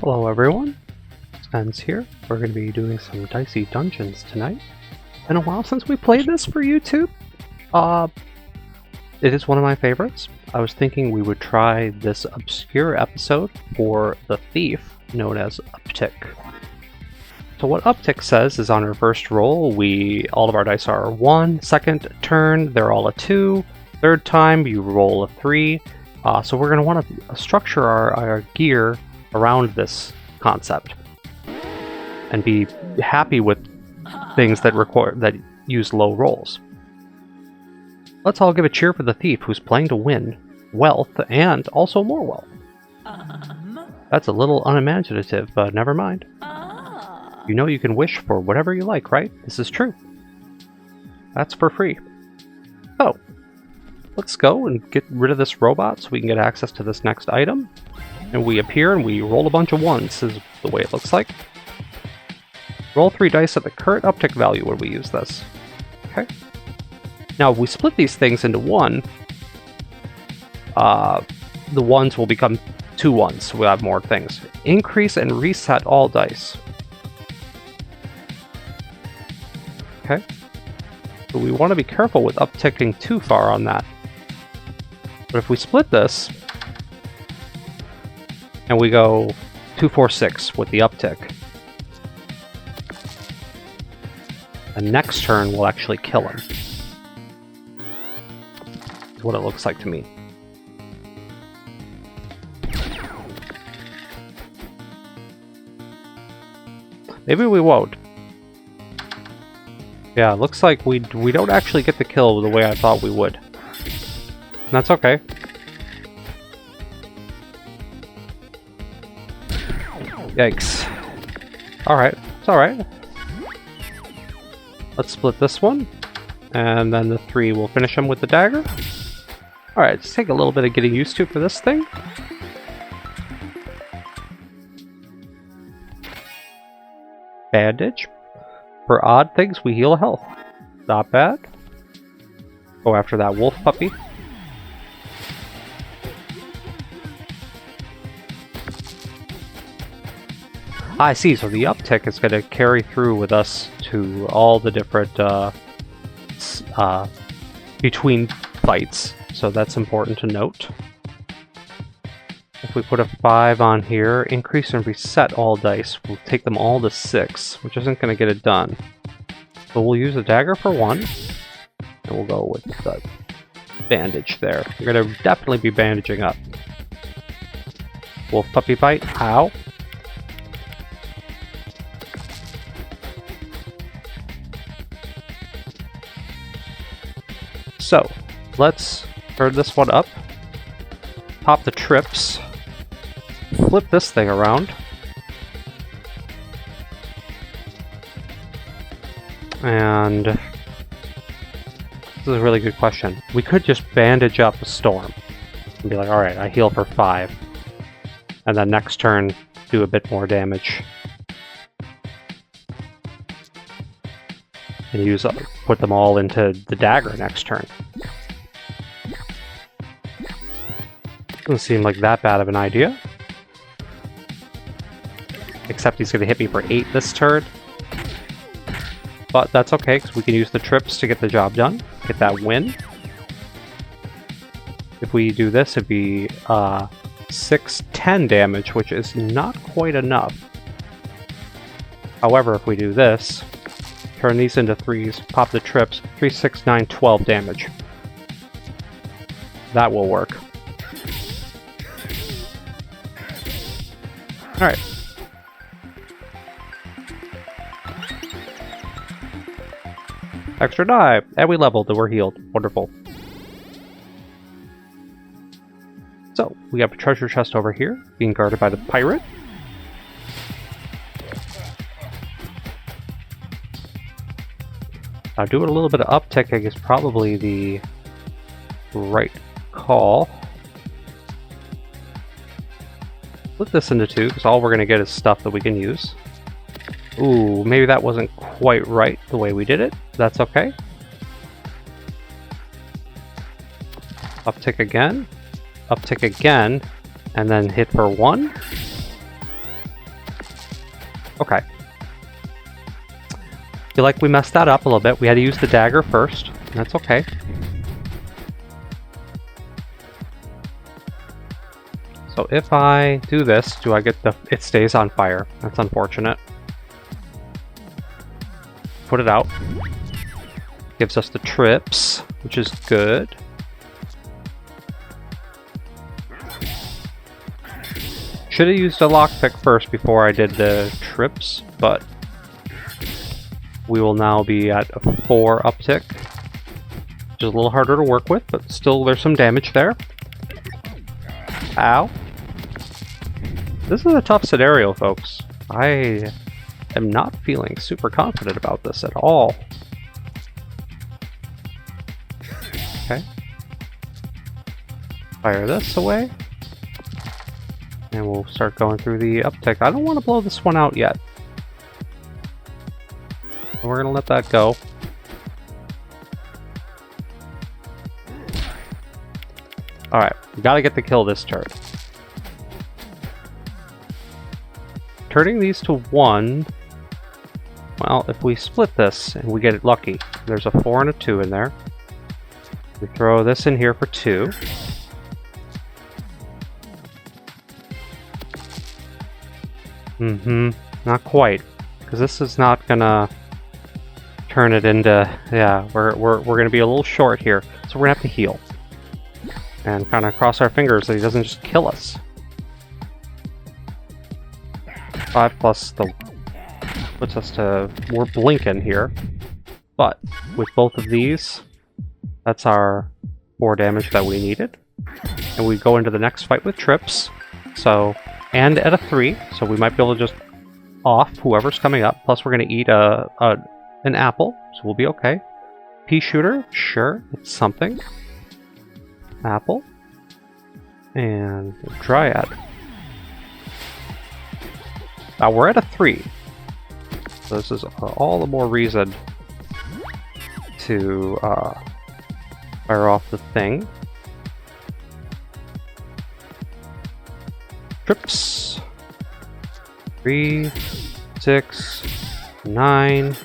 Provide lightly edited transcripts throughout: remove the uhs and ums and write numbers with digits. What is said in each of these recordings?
Hello everyone, StehnZ here. We're going to be doing some Dicey Dungeons tonight. Been a while since we played this for YouTube. It is one of my favorites. I was thinking we would try this obscure episode for the thief known as Uptick. So what Uptick says is on our first roll, all of our dice are 1, second turn, they're all a 2, third time you roll a 3. So we're going to want to structure our gear around this concept and be happy with things that use low rolls. Let's all give a cheer for the thief who's playing to win wealth and also more wealth. That's a little unimaginative, but never mind. You know you can wish for whatever you like, right? This is true. That's for free. So, let's go and get rid of this robot so we can get access to this next item. And we appear and we roll a bunch of 1s, is the way it looks like. Roll 3 dice at the current uptick value when we use this. Okay. Now, if we split these things into 1, the 1s will become 2 1s, so we'll have more things. Increase and reset all dice. Okay. So we want to be careful with upticking too far on that. But if we split this, and we go 2, 4, 6 with the uptick, the next turn will actually kill him. That's what it looks like to me. Maybe we won't. Yeah, it looks like we don't actually get the kill the way I thought we would. And that's okay. Yikes. Alright, it's alright. Let's split this one, and then the 3 will finish him with the dagger. Alright, let's take a little bit of getting used to for this thing. Bandage. For odd things, we heal health. Not bad. Go after that wolf puppy. I see, so the uptick is going to carry through with us to all the different between fights, so that's important to note. If we put a 5 on here, increase and reset all dice, we'll take them all to 6, which isn't going to get it done. So we'll use a dagger for 1, and we'll go with the bandage there. We're going to definitely be bandaging up. Wolf puppy bite, ow. So, let's turn this one up, pop the trips, flip this thing around, and this is a really good question. We could just bandage up a storm and be like, alright, I heal for 5, and then next turn do a bit more damage. And put them all into the dagger next turn. Doesn't seem like that bad of an idea. Except he's going to hit me for 8 this turn. But that's okay, because we can use the trips to get the job done. Get that win. If we do this, it'd be 6, 10 damage, which is not quite enough. However, if we do this, turn these into 3s, pop the trips, 3, 6, 9, 12 damage. That will work. Alright. Extra die! And we leveled and we're healed. Wonderful. So, we have a treasure chest over here, being guarded by the pirate. Now, doing a little bit of upticking is probably the right call. Split this into 2, because all we're going to get is stuff that we can use. Ooh, maybe that wasn't quite right the way we did it. That's okay. Uptick again, and then hit for 1. Okay. Feel like we messed that up a little bit. We had to use the dagger first. That's okay. So if I do this, do I get the... It stays on fire. That's unfortunate. Put it out. Gives us the trips, which is good. Should have used a lockpick first before I did the trips, but we will now be at a 4 uptick, which is a little harder to work with, but still there's some damage there. Ow. This is a tough scenario, folks. I am not feeling super confident about this at all. Okay. Fire this away. And we'll start going through the uptick. I don't want to blow this one out yet. We're going to let that go. Alright, we got to get the kill this turn. Turning these to 1... Well, if we split this and we get it lucky, there's a 4 and a 2 in there. We throw this in here for 2. Not quite, because this is not gonna turn it into... Yeah, we're gonna be a little short here, so we're gonna have to heal. And kind of cross our fingers that he doesn't just kill us. 5 plus the... puts us to... We're blinking here. But, with both of these, that's our 4 damage that we needed. And we go into the next fight with trips, so... And at a 3, so we might be able to just off whoever's coming up. Plus we're going to eat an apple, so we'll be okay. Pea shooter, sure, it's something. Apple. And dryad. Now we're at a 3. So this is all the more reason to fire off the thing. Trips. 3, 6, 9,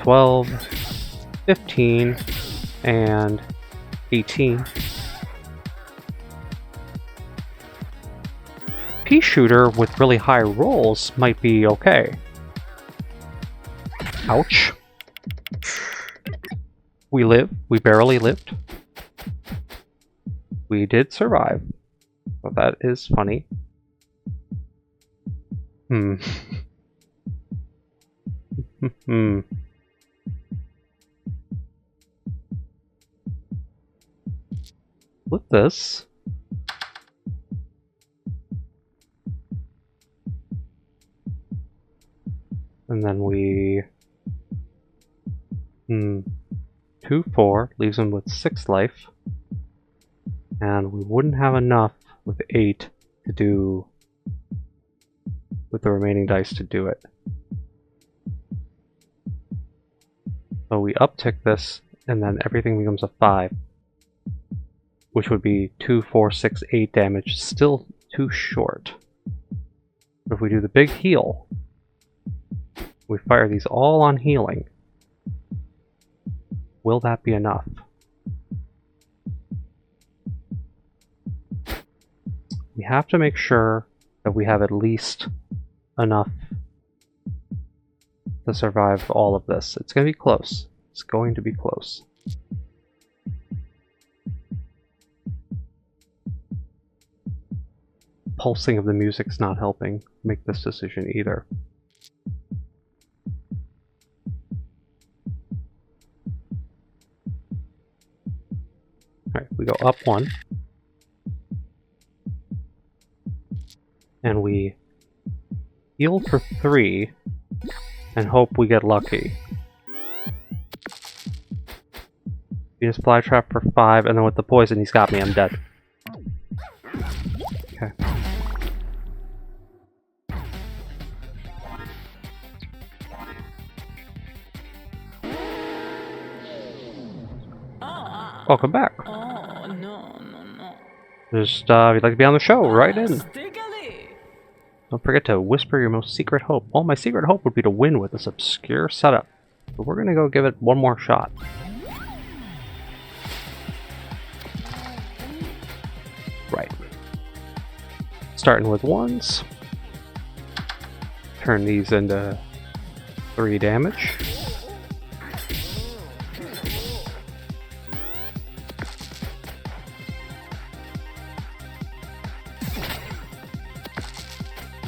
12, 15, and 18. Pea shooter with really high rolls might be okay. Ouch. We live. We barely lived. We did survive. So that is funny. With this. And then we... 2, 4, leaves him with 6 life. And we wouldn't have enough with 8 to do... with the remaining dice to do it. So we uptick this, and then everything becomes a 5. Which would be 2, 4, 6, 8 damage. Still too short. But if we do the big heal, we fire these all on healing. Will that be enough? We have to make sure that we have at least enough to survive all of this. It's going to be close. It's going to be close. Pulsing of the music's not helping make this decision either. Alright, we go up 1. And we heal for 3 and hope we get lucky. Venus flytrap for 5, and then with the poison he's got me, I'm dead. Okay. Welcome back. Oh, no. Just, if you'd like to be on the show, write in. Don't forget to whisper your most secret hope. Well, my secret hope would be to win with this obscure setup. But we're gonna go give it one more shot. Right. Starting with 1s. Turn these into 3 damage.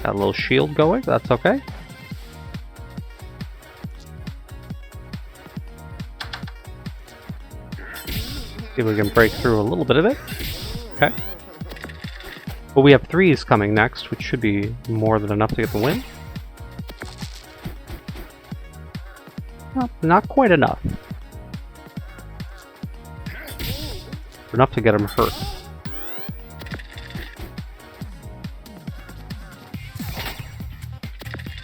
Got a little shield going, that's okay. See if we can break through a little bit of it. Okay. But we have 3s coming next, which should be more than enough to get the win. Well, not quite enough. Enough to get him hurt.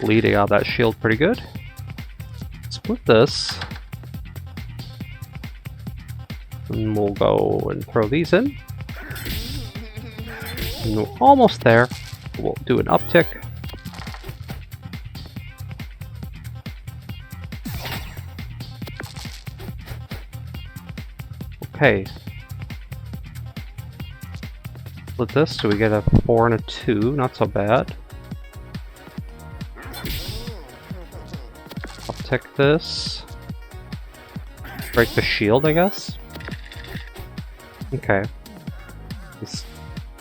Bleeding out that shield pretty good. Split this. And we'll go and throw these in. And we're almost there. We'll do an uptick. Okay. Split this, so we get a 4 and a 2. Not so bad. Uptick this. Break the shield, I guess. Okay. This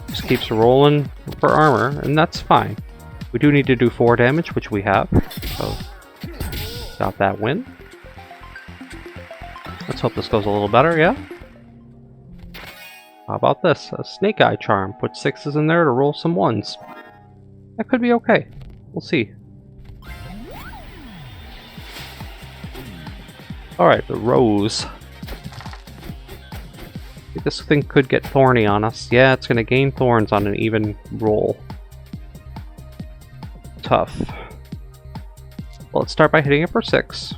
just keeps rolling for armor, and that's fine. We do need to do 4 damage, which we have. So, got that win. Let's hope this goes a little better, yeah? How about this? A Snake Eye Charm. Put 6s in there to roll some 1s. That could be okay. We'll see. Alright, the Rose. This thing could get thorny on us. Yeah, it's going to gain thorns on an even roll. Tough. Well, let's start by hitting it for 6.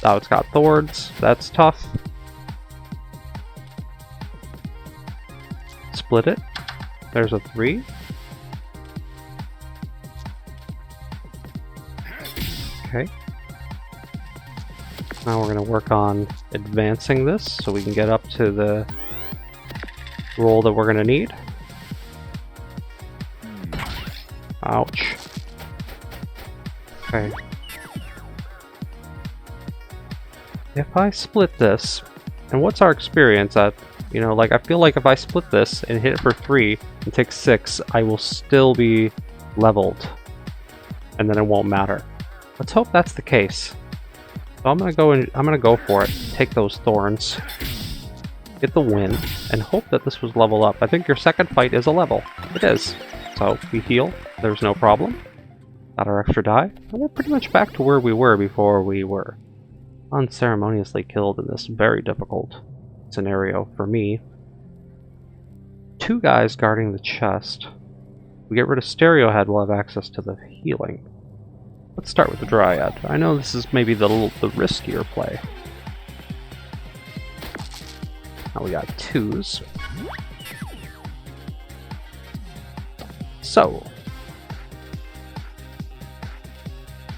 Now it's got thorns. That's tough. Split it. There's a 3. Okay. Now we're going to work on advancing this so we can get up to the roll that we're going to need. Ouch. Okay. If I split this, and what's our experience at, you know, like I feel like if I split this and hit it for 3 and take 6, I will still be leveled. And then it won't matter. Let's hope that's the case. So I'm gonna go for it. Take those thorns. Get the win. And hope that this was level up. I think your second fight is a level. It is. So we heal. There's no problem. Got our extra die. And we're pretty much back to where we were before we were unceremoniously killed in this very difficult scenario for me. 2 guys guarding the chest. We get rid of Stereo Head, we'll have access to the healing. Let's start with the Dryad. I know this is maybe the riskier play. Now we got 2s. So,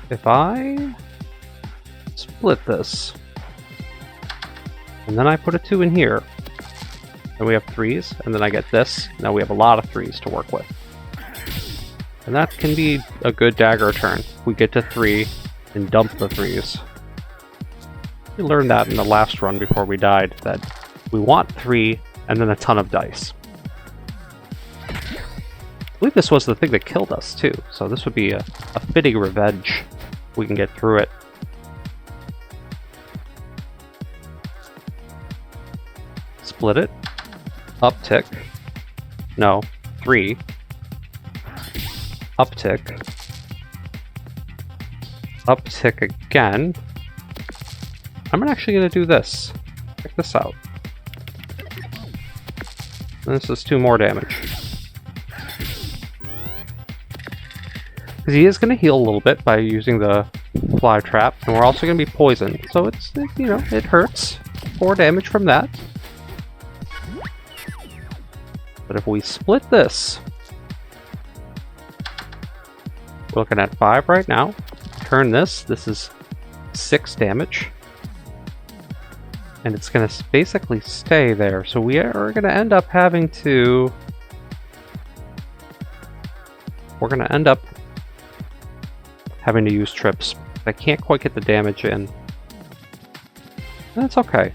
if I split this, and then I put a 2 in here, then we have 3s, and then I get this. Now we have a lot of 3s to work with. And that can be a good dagger turn. We get to 3 and dump the 3s. We learned that in the last run before we died, that we want 3 and then a ton of dice. I believe this was the thing that killed us too, so this would be a fitting revenge if we can get through it. Split it. Uptick. No. 3. Uptick. Uptick again. I'm actually going to do this. Check this out. And this is 2 more damage. Because he is going to heal a little bit by using the fly trap, and we're also going to be poisoned. So it's, you know, it hurts. 4 damage from that. But if we split this, we're looking at 5 right now. Turn this. This is 6 damage. And it's going to basically stay there. So we are going to end up having to... We're going to end up having to use trips. I can't quite get the damage in. That's okay.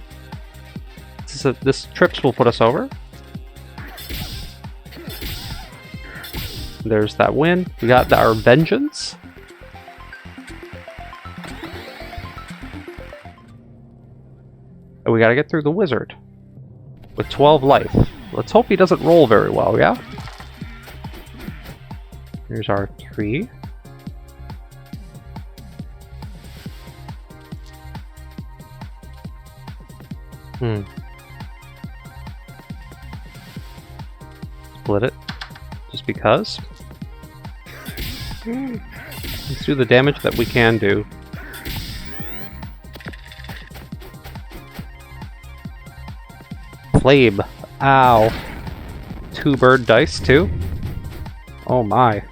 This trips will put us over. There's that win. We got our vengeance. And we gotta get through the wizard with 12 life. Let's hope he doesn't roll very well, yeah? Here's our 3. Split it. Just because. Let's do the damage that we can do. Flame. Ow. 2 bird dice, too. Oh my.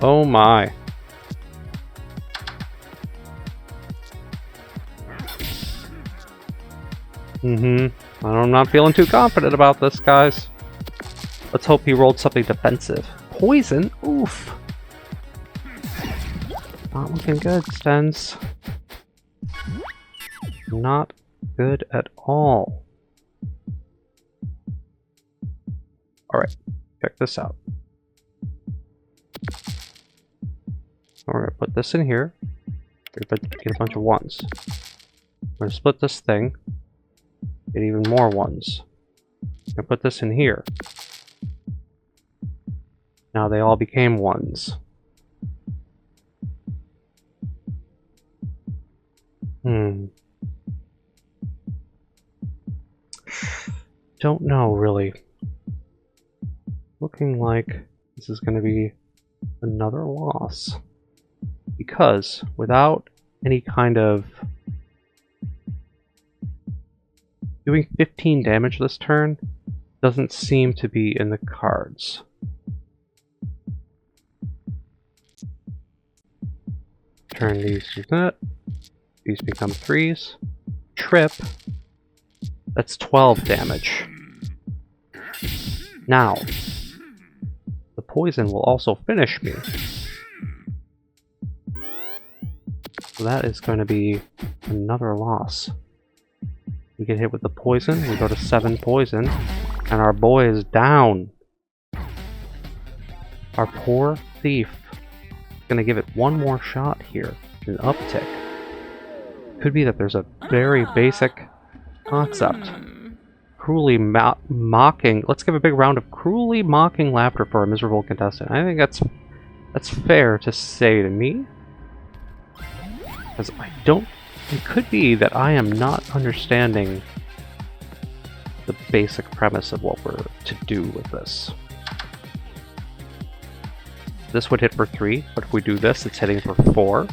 Oh my. I'm not feeling too confident about this, guys. Let's hope he rolled something defensive. Poison? Oof. Not looking good, StehnZ. Not good at all. Alright, check this out. We're going to put this in here. Get a bunch of 1s. We're going to split this thing. Get even more 1s. I'm going to put this in here. Now they all became 1s. Don't know, really. Looking like this is going to be another loss. Because without any kind of... Doing 15 damage this turn doesn't seem to be in the cards. Turn these to that. These become 3s. Trip. That's 12 damage. Now, the poison will also finish me. So that is going to be another loss. We get hit with the poison, we go to 7 poison, and our boy is down. Our poor thief. Gonna give it one more shot here. An uptick. Could be that there's a very basic concept. Cruelly mocking. Let's give a big round of cruelly mocking laughter for a miserable contestant. I think that's fair to say to me. Because I don't... It could be that I am not understanding the basic premise of what we're to do with this. This would hit for 3, but if we do this, it's hitting for 4.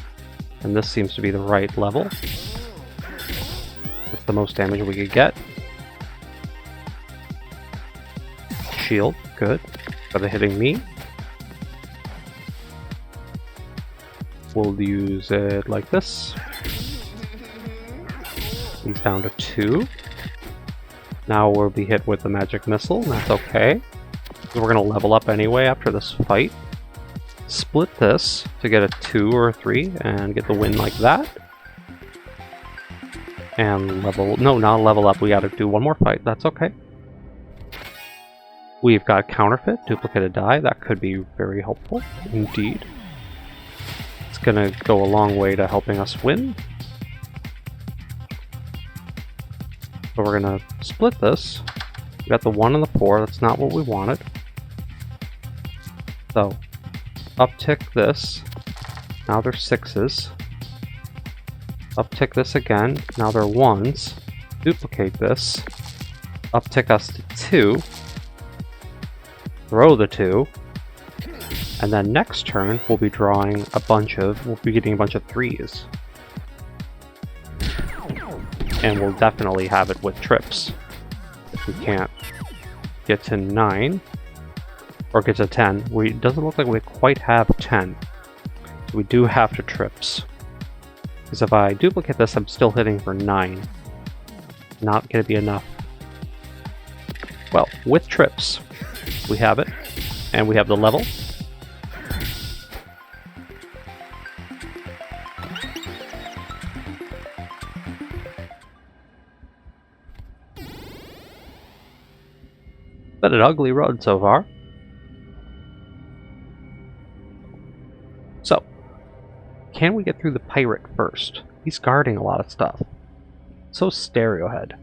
And this seems to be the right level. That's the most damage we could get. Shield, good. But it's hitting me. We'll use it like this. He's down to 2. Now we'll be hit with the magic missile, and that's okay. We're going to level up anyway after this fight. Split this to get a 2 or a 3 and get the win like that. And level... No, not level up. We got to do one more fight. That's okay. We've got counterfeit, duplicated die. That could be very helpful indeed. It's going to go a long way to helping us win. So we're going to split this. We got the 1 and the 4. That's not what we wanted. So, uptick this. Now they're 6s. Uptick this again. Now they're 1s. Duplicate this. Uptick us to 2. Throw the 2. And then next turn, we'll be getting a bunch of 3s. And we'll definitely have it with trips. If we can't get to 9, or get to 10. It doesn't look like we quite have 10. So we do have to trips. Because if I duplicate this, I'm still hitting for 9. Not going to be enough. Well, with trips, we have it. And we have the level. Been an ugly road so far. So, can we get through the pirate first? He's guarding a lot of stuff. So Stereohead.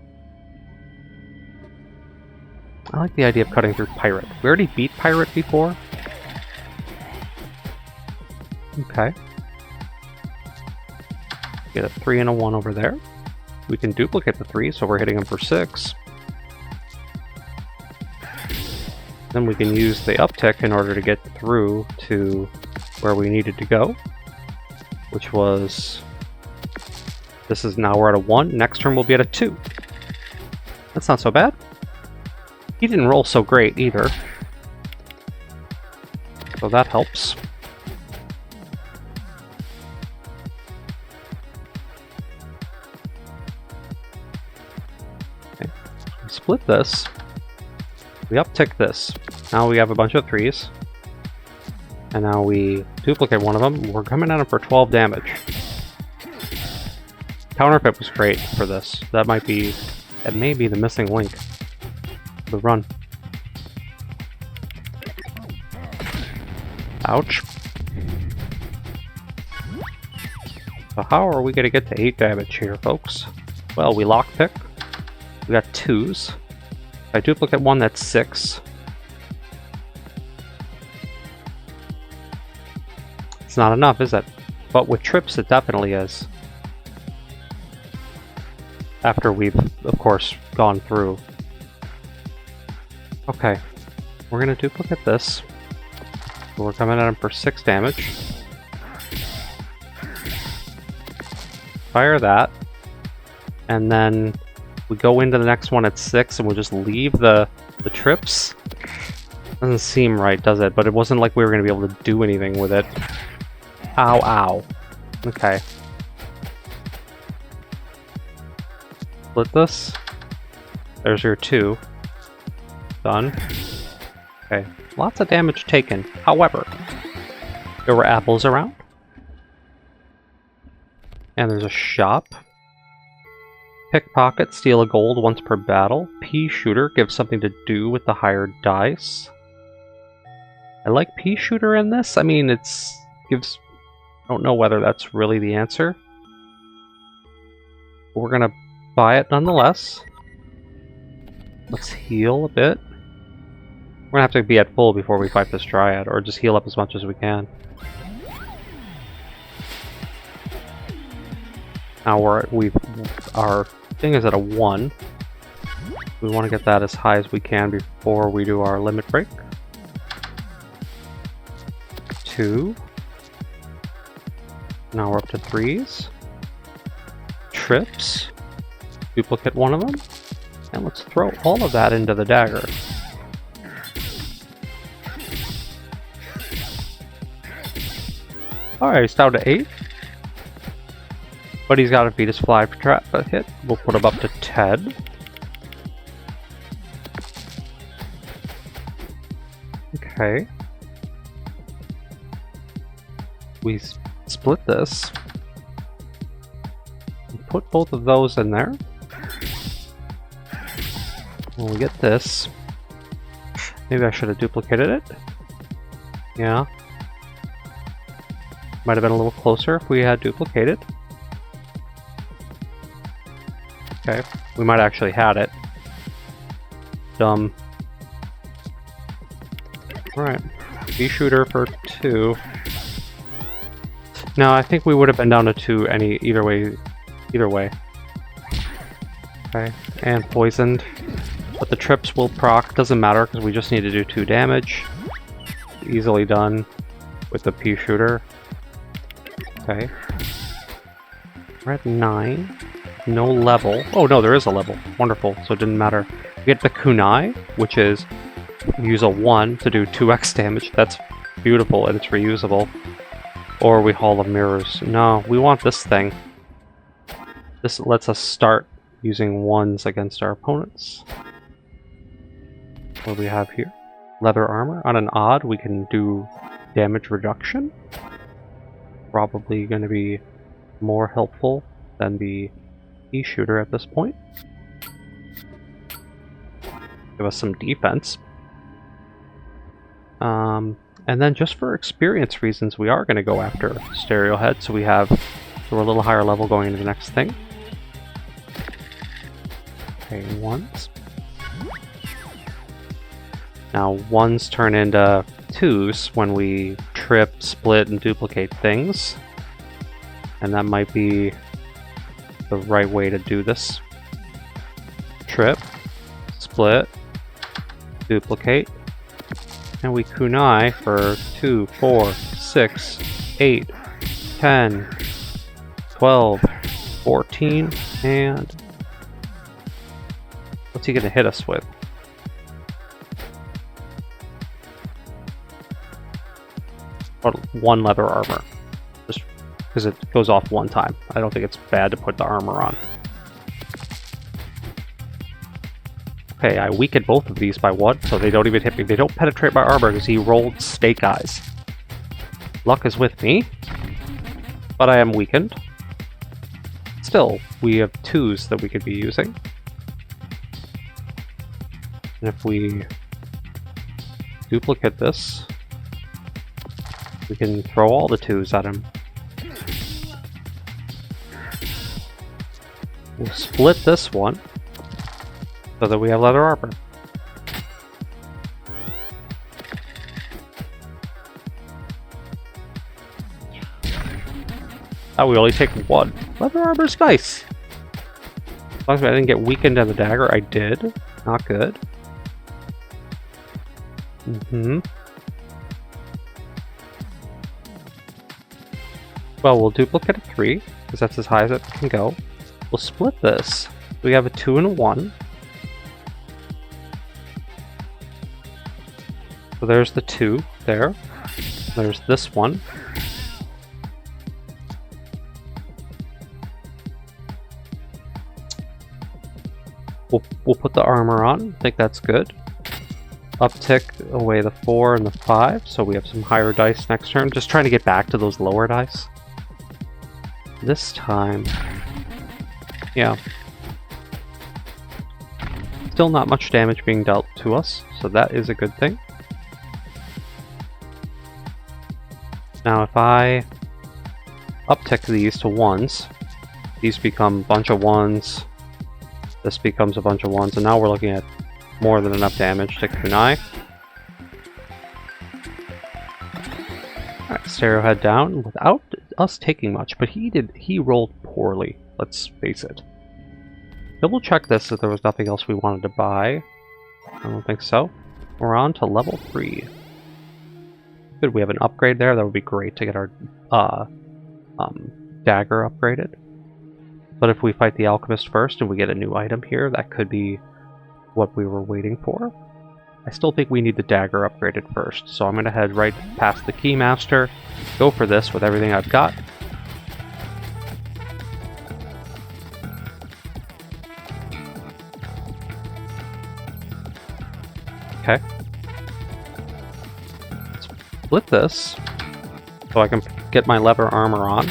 I like the idea of cutting through pirate. We already beat pirate before. Okay. Get a 3 and a 1 over there. We can duplicate the 3, so we're hitting them for 6. Then we can use the uptick in order to get through to where we needed to go, which was, this is now we're at a 1, next turn we'll be at a 2. That's not so bad. He didn't roll so great either, so that helps. Okay. We split this. We uptick this. Now we have a bunch of 3s. And now we duplicate one of them. We're coming at him for 12 damage. Counterfeit was great for this. That may be the missing link. The run. Ouch. So how are we going to get to 8 damage here, folks? Well, we lockpick. We got 2s. If I duplicate one, that's 6. It's not enough, is it? But with trips, it definitely is. After we've, of course, gone through. Okay, we're gonna duplicate this. We're coming at him for 6 damage. Fire that. And then we go into the next one at 6 and we'll just leave the trips. Doesn't seem right, does it? But it wasn't like we were going to be able to do anything with it. Ow, ow. Okay. Split this. There's your 2. Done. Okay. Lots of damage taken. However, there were apples around. And there's a shop. Pickpocket, steal a gold once per battle. Pea shooter, gives something to do with the higher dice. I like pea shooter in this. I mean, gives. I don't know whether that's really the answer. But we're gonna buy it nonetheless. Let's heal a bit. We're gonna have to be at full before we fight this Dryad, or just heal up as much as we can. Now our thing is at a 1. We want to get that as high as we can before we do our limit break. 2. Now we're up to 3s. Trips. Duplicate one of them. And let's throw all of that into the dagger. Alright, he's down to 8. But he's got to beat his fly trap a hit. We'll put him up to 10. Okay. We split this. Put both of those in there. When we get this. Maybe I should have duplicated it. Yeah. Might have been a little closer if we had duplicated. Okay, we might actually had it. Dumb. Alright, pea shooter for 2. No, I think we would have been down to 2 either way. Okay, and poisoned. But the trips will proc, doesn't matter because we just need to do 2 damage. Easily done. with the pea shooter. Okay. We're at 9. No level. Oh no, there is a level. Wonderful. So it didn't matter. We get the kunai, which is use a 1 to do 2x damage. That's beautiful and it's reusable. Or we Hall of Mirrors. No, we want this thing. This lets us start using 1s against our opponents. What do we have here? Leather armor. On an odd, we can do damage reduction. Probably going to be more helpful than the pea shooter at this point. Give us some defense. And then just for experience reasons, we are going to go after Stereo Head, so we're a little higher level going into the next thing. Okay, 1s. Now 1s turn into 2s when we trip, split, and duplicate things. And that might be the right way to do this. Trip, split, duplicate, and we kunai for 2, 4, 6, 8, 10, 12, 14, and what's he gonna hit us with? Or 1 leather armor. Just because it goes off 1 time. I don't think it's bad to put the armor on. Okay, I weakened both of these by 1, so they don't even hit me. They don't penetrate my armor because he rolled Snake Eyes. Luck is with me, but I am weakened. Still, we have 2s that we could be using. And if we duplicate this, we can throw all the 2s at him. We'll split this one so that we have leather armor. Oh, we only take 1. Leather armor's nice. As long as I didn't get weakened in the dagger, I did. Not good. Well, we'll duplicate a 3, because that's as high as it can go. We'll split this. We have a 2 and a 1. So there's the 2 there. There's this one. We'll put the armor on. I think that's good. Uptick away the 4 and the 5, so we have some higher dice next turn. Just trying to get back to those lower dice. This time, yeah. Still not much damage being dealt to us, so that is a good thing. Now if I uptick these to 1s, these become a bunch of 1s, this becomes a bunch of 1s, and now we're looking at more than enough damage to kunai. Alright, Stereo Head down without us taking much, but he rolled poorly, let's face it. Double check this if there was nothing else we wanted to buy. I don't think so. We're on to level 3. Good, we have an upgrade there. That would be great to get our dagger upgraded. But if we fight the alchemist first and we get a new item here, that could be what we were waiting for. I still think we need the dagger upgraded first, so I'm going to head right past the Keymaster, go for this with everything I've got. Okay. Split this, so I can get my leather armor on.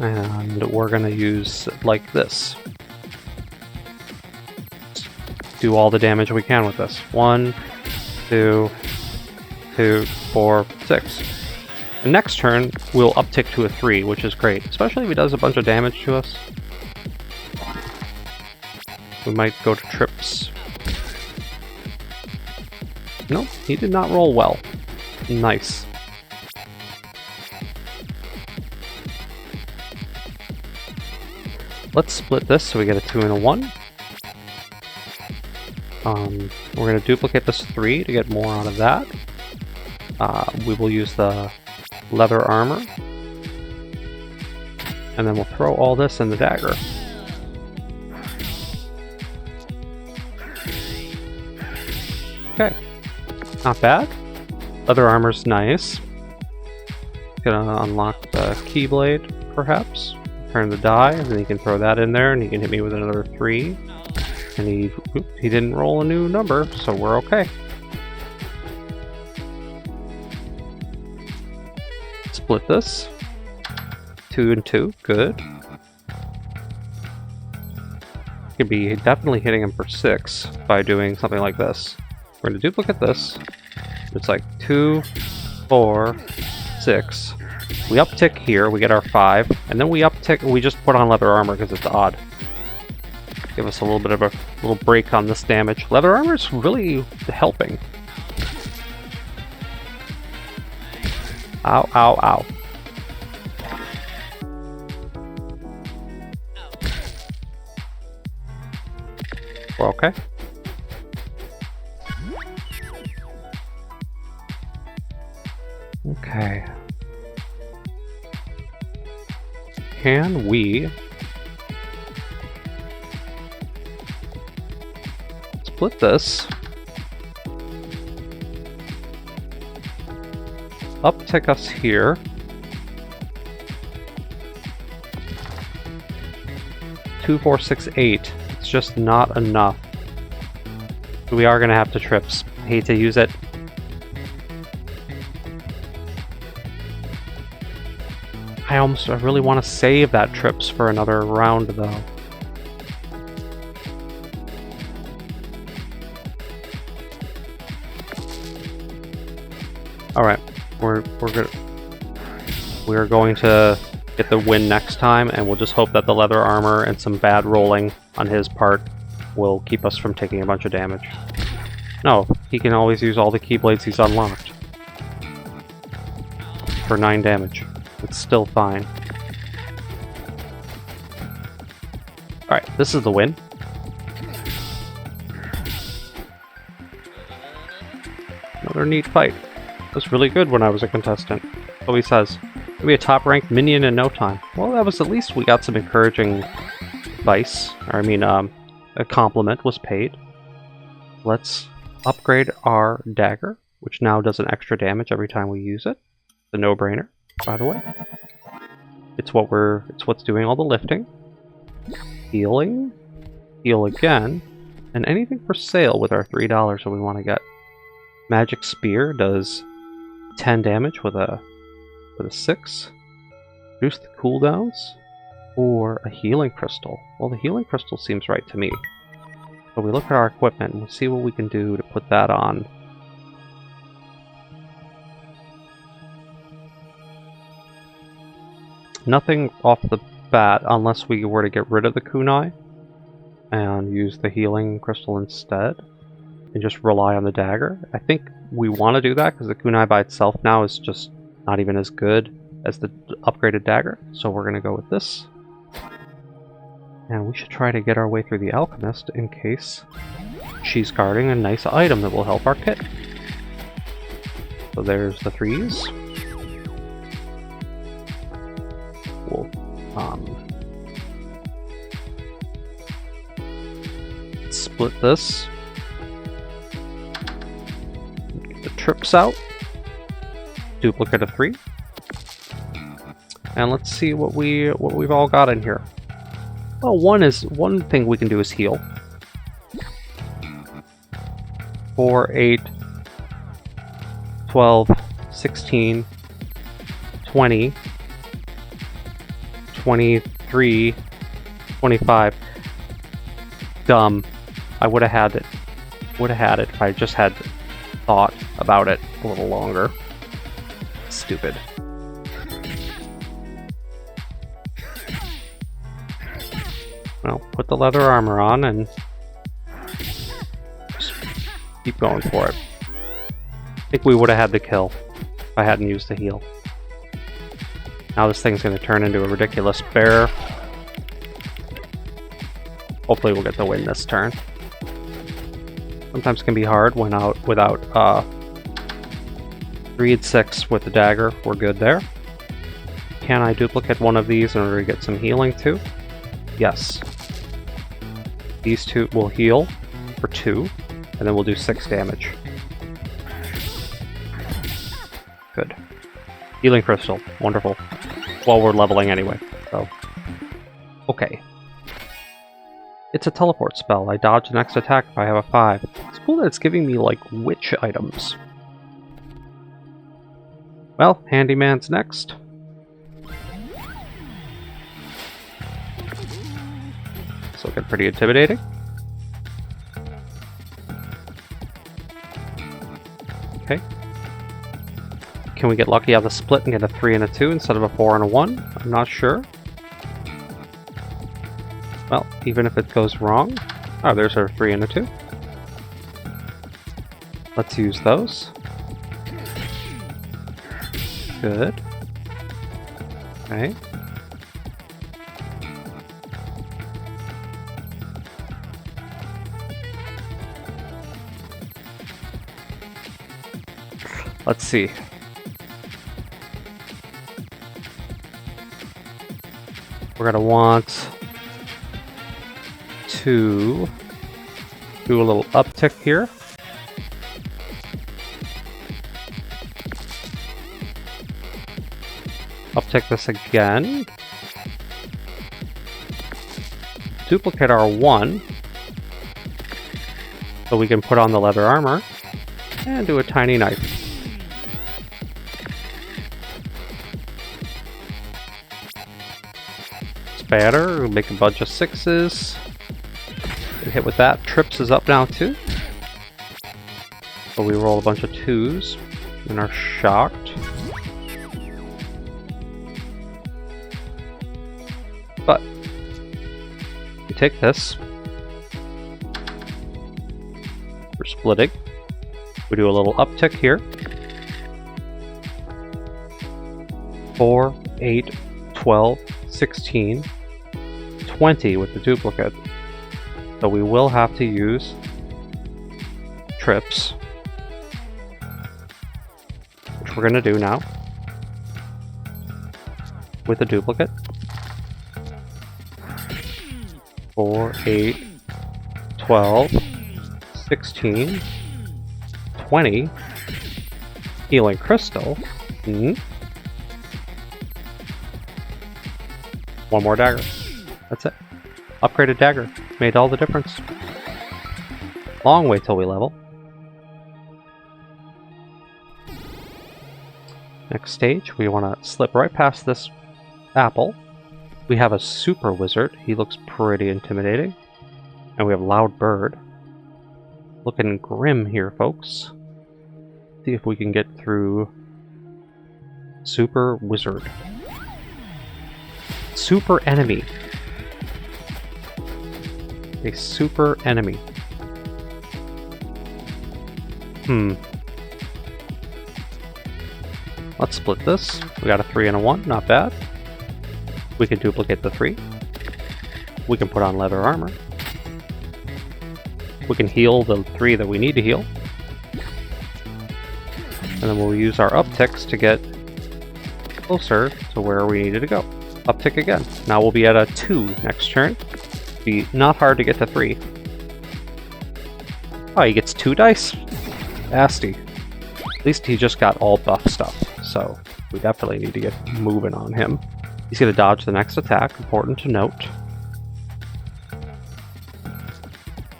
And we're going to use like this. Do all the damage we can with this. 1, 2, 2, 4, 6. And next turn, we'll uptick to a 3, which is great. Especially if he does a bunch of damage to us. We might go to trips. Nope, he did not roll well. Nice. Let's split this so we get a 2 and a 1. We're going to duplicate this 3 to get more out of that. We will use the leather armor. And then we'll throw all this in the dagger. Okay. Not bad. Leather armor's nice. Gonna unlock the keyblade, perhaps. Turn the die, and then you can throw that in there, and he can hit me with another 3. And he didn't roll a new number, so we're okay. Split this. 2 and 2, good. Could be definitely hitting him for 6 by doing something like this. We're gonna duplicate this. It's like 2, 4, 6. We uptick here, we get our 5, and then we uptick and we just put on leather armor because it's odd. Give us a little bit of a little break on this damage. Leather armor is really helping. Ow, ow, ow. We're okay. Okay. Can we split this? Uptick us here. Two, 4, 6, 8. It's just not enough. We are gonna have to trips. I hate to use it. I really want to save that trips for another round, though. All right, we're going to get the win next time, and we'll just hope that the leather armor and some bad rolling on his part will keep us from taking a bunch of damage. No, he can always use all the keyblades he's unlocked for 9 damage. It's still fine. Alright, this is the win. Another neat fight. It was really good when I was a contestant. So he says, "You'll be a top-ranked minion in no time." Well, that was at least we got some encouraging advice. Or, I mean, a compliment was paid. Let's upgrade our dagger, which now does an extra damage every time we use it. It's a no-brainer, by the way. It's what's doing all the lifting. Healing. Heal again. And anything for sale with our $3 that we want to get. Magic Spear does 10 damage with a 6. Reduce the cooldowns. Or a healing crystal. Well, the healing crystal seems right to me. So we look at our equipment and we'll see what we can do to put that on. Nothing off the bat unless we were to get rid of the kunai and use the healing crystal instead and just rely on the dagger. I think we want to do that because the kunai by itself now is just not even as good as the upgraded dagger. So we're going to go with this. And we should try to get our way through the alchemist in case she's guarding a nice item that will help our kit. So there's the 3s. We'll split this. Get the trips out. Duplicate of 3. And let's see what we've all got in here. Oh, one thing we can do is heal. 4, 8, 12, 16, 20, 23, 25. Dumb. I would have had it. Would have had it if I just had thought about it a little longer. Stupid. Well, put the leather armor on and just keep going for it. I think we would have had the kill if I hadn't used the heal. Now this thing's going to turn into a ridiculous bear. Hopefully we'll get the win this turn. Sometimes can be hard when out without 3 and 6 with the dagger. We're good there. Can I duplicate one of these in order to get some healing too? Yes. These two will heal for 2, and then we'll do 6 damage. Good. Healing crystal. Wonderful. Well, we're leveling anyway, so. Okay. It's a teleport spell. I dodge the next attack if I have a 5. It's cool that it's giving me, like, witch items. Well, Handyman's next. It's looking pretty intimidating. Okay. Can we get lucky on the split and get a 3 and a 2 instead of a 4 and a 1? I'm not sure. Well, even if it goes wrong... Oh, there's our 3 and a 2. Let's use those. Good. Okay. Let's see. We're gonna want to do a little uptick here. Uptick this again. Duplicate our 1 so we can put on the leather armor and do a tiny knife. Spatter, we'll make a bunch of 6s. Get hit with that. Trips is up now too. So we roll a bunch of 2s and are shocked. But we take this. We're splitting. We do a little uptick here. 4, 8, 12, 16, 20 with the duplicate. So we will have to use trips, which we're going to do now with the duplicate. 4, 8, 12, 16, 20, healing crystal. One more dagger. That's it. Upgraded dagger. Made all the difference. Long way till we level. Next stage, we want to slip right past this apple. We have a super wizard. He looks pretty intimidating. And we have loud bird. Looking grim here, folks. See if we can get through super wizard. Super enemy. A super enemy. Let's split this. We got a 3 and a 1, not bad. We can duplicate the 3. We can put on leather armor. We can heal the 3 that we need to heal. And then we'll use our upticks to get closer to where we needed to go. Uptick again. Now we'll be at a 2 next turn. Be not hard to get to 3. Oh, he gets 2 dice? Nasty. At least he just got all buff stuff, so we definitely need to get moving on him. He's going to dodge the next attack, important to note.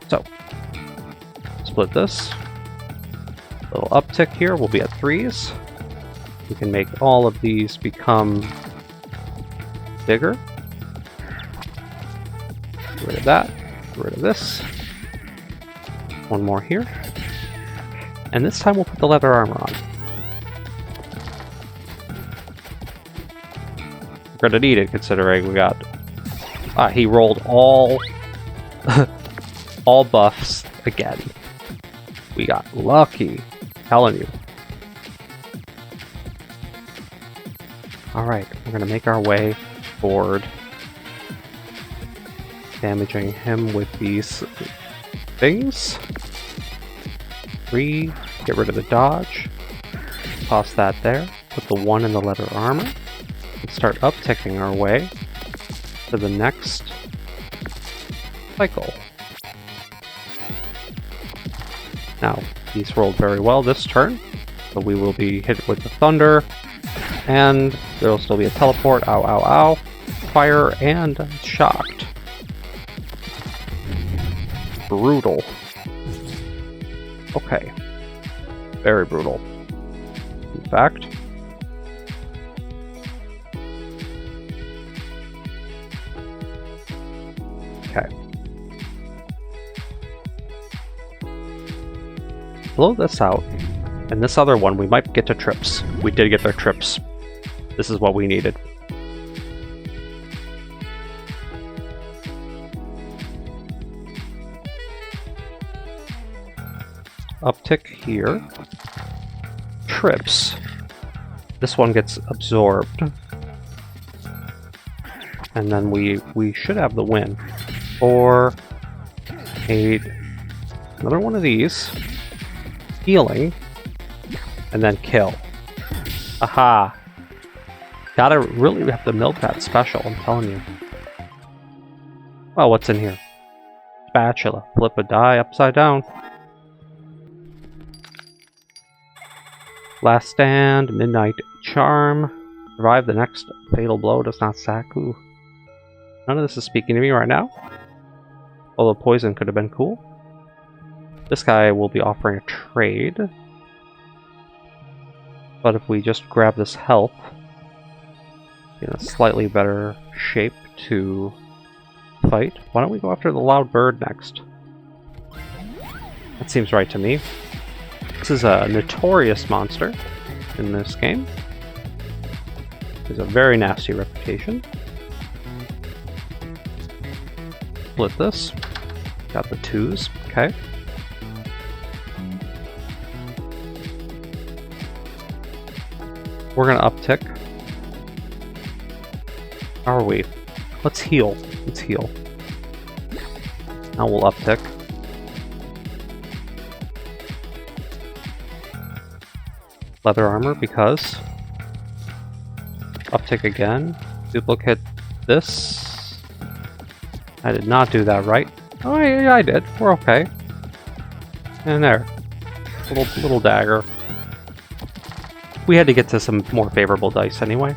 So, split this. Little uptick here, we'll be at 3s. We can make all of these become bigger. Get rid of that. Get rid of this. One more here. And this time we'll put the leather armor on. We're gonna need it considering we got... he rolled all... all buffs again. We got lucky. Telling you. Alright, we're gonna make our way forward. Damaging him with these things. 3, get rid of the dodge, toss that there, put the 1 in the leather armor, and start upticking our way to the next cycle. Now, he's rolled very well this turn, so we will be hit with the thunder, and there will still be a teleport, ow ow ow, fire, and shocked. Brutal. Okay. Very brutal. In fact. Okay. Blow this out, and this other one we might get to trips. We did get their trips. This is what we needed. Uptick here. Trips. This one gets absorbed. And then we should have the win. 4, 8, another one of these. Healing. And then kill. Aha! Gotta really have to milk that special, I'm telling you. Well, what's in here? Spatula. Flip a die upside down. Last Stand, Midnight Charm. Survive the next fatal blow, does not sack. Ooh. None of this is speaking to me right now. Although poison could have been cool. This guy will be offering a trade. But if we just grab this health, in a slightly better shape to fight. Why don't we go after the loud bird next? That seems right to me. This is a notorious monster in this game. Has a very nasty reputation. Split this. Got the 2s. Okay. We're gonna uptick. How are we? Let's heal. Let's heal. Now we'll uptick. Leather armor because. Uptick again. Duplicate this. I did not do that right. Oh, yeah, I did. We're okay. And there. Little dagger. We had to get to some more favorable dice anyway.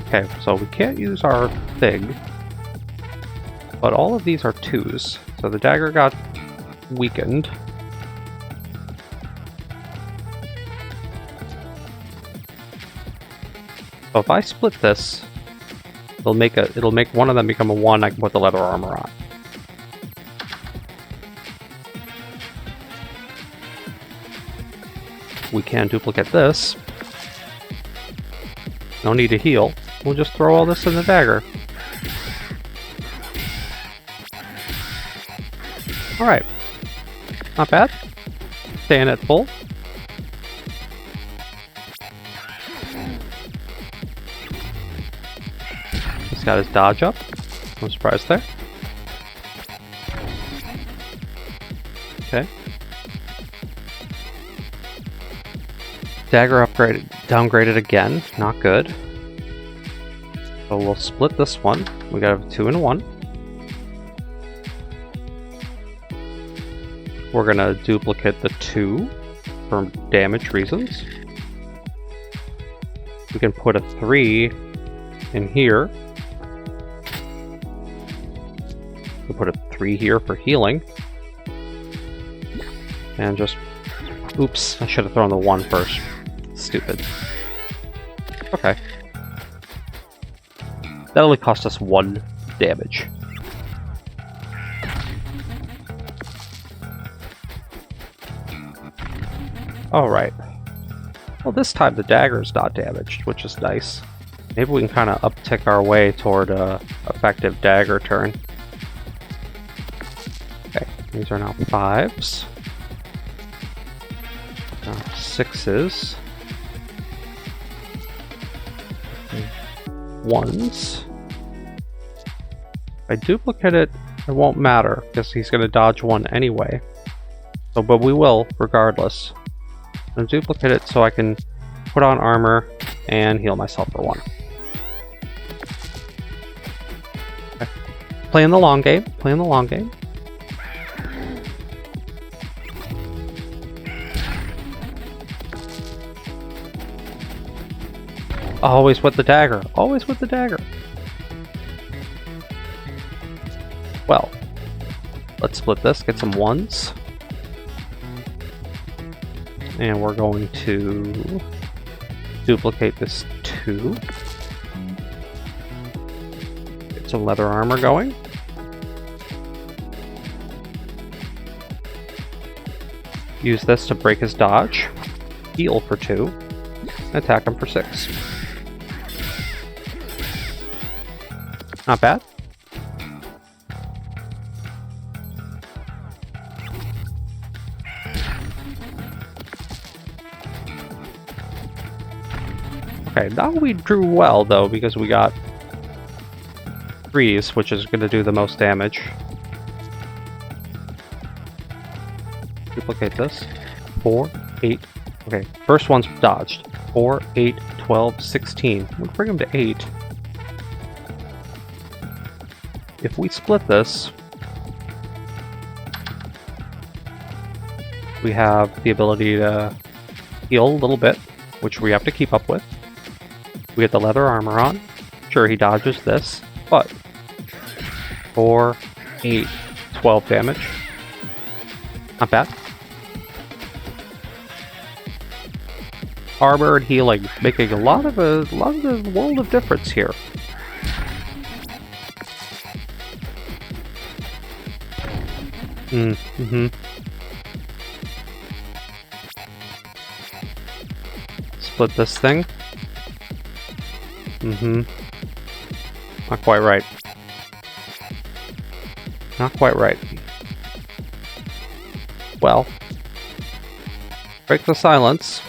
Okay, so we can't use our Fig, but all of these are 2s, so the dagger got weakened. So if I split this, it'll make one of them become a 1. I can put the leather armor on. We can duplicate this. No need to heal. We'll just throw all this in the dagger. Alright. Not bad. Staying at full. He's got his dodge up. No surprise there. Okay. Dagger upgraded, downgraded again. Not good. So we'll split this one. We got a 2 and a 1. We're gonna duplicate the 2 for damage reasons. We can put a 3 in here. We'll put a 3 here for healing. And just... Oops, I should have thrown the 1 first. Stupid. Okay. That only cost us 1 damage. Alright. Well, this time the dagger's not damaged, which is nice. Maybe we can kind of uptick our way toward a effective dagger turn. Okay, these are now 5s. Now 6s. 1s. If I duplicate it, it won't matter because he's going to dodge one anyway. So, but we will regardless. I'm going to duplicate it so I can put on armor and heal myself for 1. Okay. Playing the long game. Playing the long game. Always with the dagger. Always with the dagger. Well, let's split this, get some 1s. And we're going to duplicate this 2. Get some leather armor going. Use this to break his dodge. Heal for 2. And attack him for 6. Not bad. Okay, now we drew well though because we got 3s, which is going to do the most damage. Duplicate this. 4, 8. Okay, first one's dodged. 4, 8, 12, 16. We'll bring him to 8. If we split this, we have the ability to heal a little bit, which we have to keep up with. We get the leather armor on. Sure, he dodges this, but 4, 8, 12 damage. Not bad. Armor and healing, making a lot of the world of difference here. Split this thing. Not quite right. Not quite right. Well, break the silence.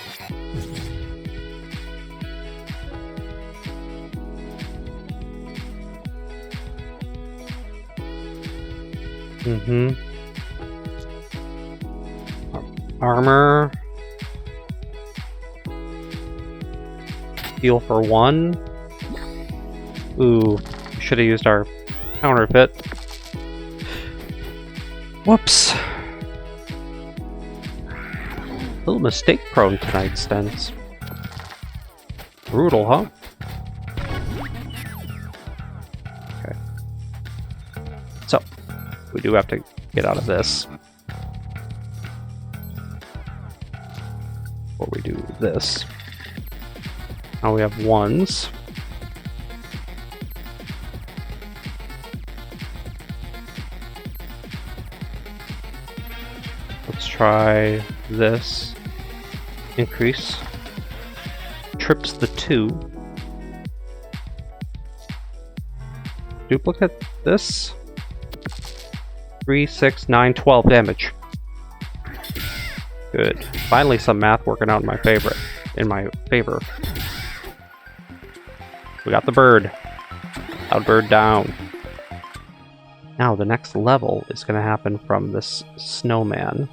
Armor. Heal for 1. Ooh, we should have used our counterfeit. Whoops. A little mistake prone tonight, StehnZ. Brutal, huh? Okay. So, we do have to get out of this. Before we do this. Now we have 1s. Let's try this. Increase. Trips the 2. Duplicate this. 3, 6, 9, 12 damage. Good. Finally some math working out in my favor. We got the bird. Loud bird down. Now the next level is going to happen from this snowman.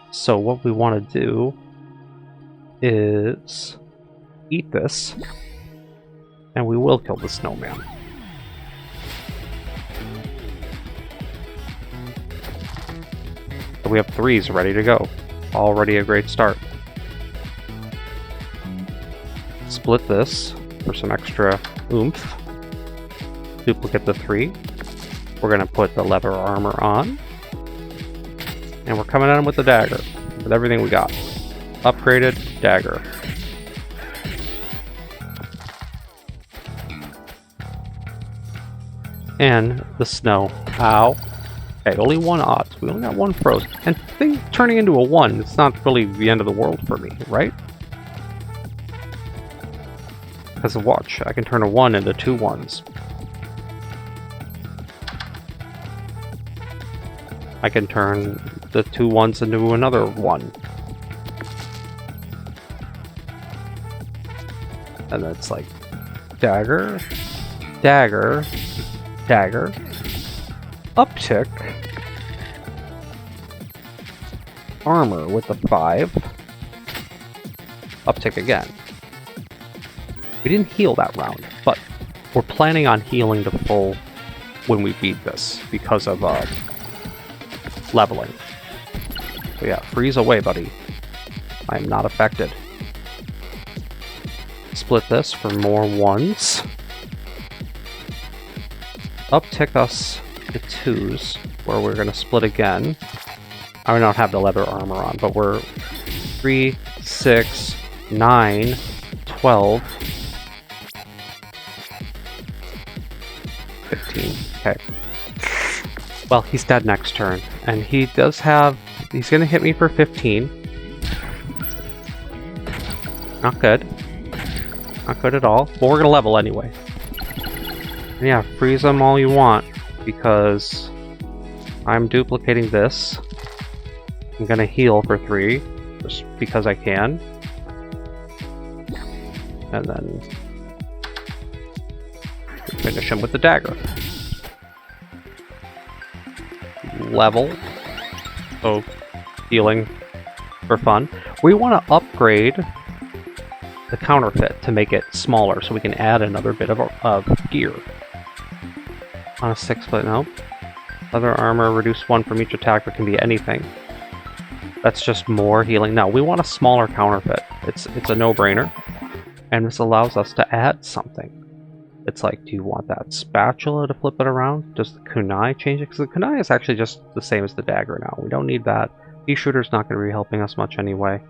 So what we want to do is eat this, and we will kill the snowman. So we have 3s ready to go. Already a great start. Split this for some extra oomph. Duplicate the 3. We're going to put the leather armor on. And we're coming at him with the dagger. With everything we got. Upgraded dagger. And the snow. Ow. Okay, only 1 odds. We only got 1 froze. And thing turning into a 1, it's not really the end of the world for me, right? Because watch, I can turn a 1 into 2 1s. I can turn the 2 1s into another 1. And that's like dagger, dagger, Dagger. Uptick. Armor with the 5. Uptick again. We didn't heal that round, but we're planning on healing to full when we beat this because of leveling. So yeah, freeze away, buddy. I am not affected. Split this for more 1s. Uptick us to 2s, where we're going to split again. I don't have the leather armor on, but we're 3, 6, 9, 12, 15. Okay. Well, he's dead next turn, and he does have... He's going to hit me for 15. Not good. Not good at all. But we're going to level anyway. And yeah, freeze them all you want, because I'm duplicating this. I'm going to heal for 3, just because I can. And then finish him with the dagger. Level. So, healing for fun. We want to upgrade the counterfeit to make it smaller so we can add another bit of gear. On a 6-foot, nope. Leather armor, reduce 1 from each attack, but can be anything. That's just more healing. No, we want a smaller counterfeit. It's a no-brainer. And this allows us to add something. It's like, do you want that spatula to flip it around? Does the kunai change it? Because the kunai is actually just the same as the dagger now. We don't need that. Pea shooter's not going to be helping us much anyway.